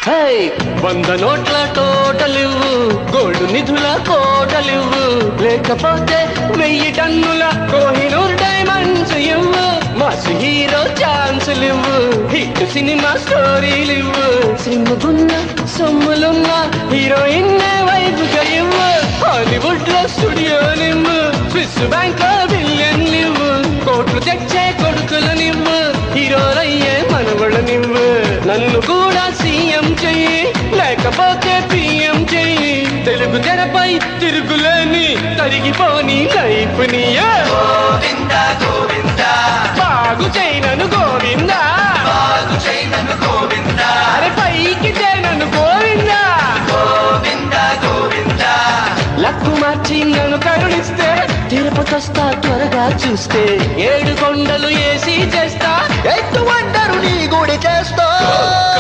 High 100 నోట్ల టోటలివ్వు, gold నిధుల కోటలివ్వు, లేకపోతే 1000 టన్నుల కోహినూర్ డైమండ్స్ ఇవ్వు, మాస్ హీరో ఛాన్సులివ్వు, హిట్ సినిమా స్టోరీలివ్వు, సిమ్ముగున్న సొమ్ములున్న హీరోయిన్ వైపుగా ఇవ్వు, హాలీవుడ్ లో స్టూడియోలివ్వు, స్విస్ బ్యాంక్ లో బిలియన్లివ్వు, కోట్లు తెచ్చే కొడుకులనివ్వు, హీరోలయ్యే మనవళ్ళనివ్వు, నన్ను కూడా సీఎం చెయ్యి, లేకపోతే పిఎం చెయ్యి, తెలుగు తెరపై తిరుగులేని తరిగిపోని లైఫ్ ని బాగు చేయనను గోవిందా, అరే పైకి చేయనను గోవిందా, లక్కు మార్చి నన్ను కరుణిస్తే తిరుపతొస్తా త్వరగా చూస్తే, 7 కొండలు ఏసీ చేస్తా, ఎత్తు వండరు నీ గుడి చేస్తా.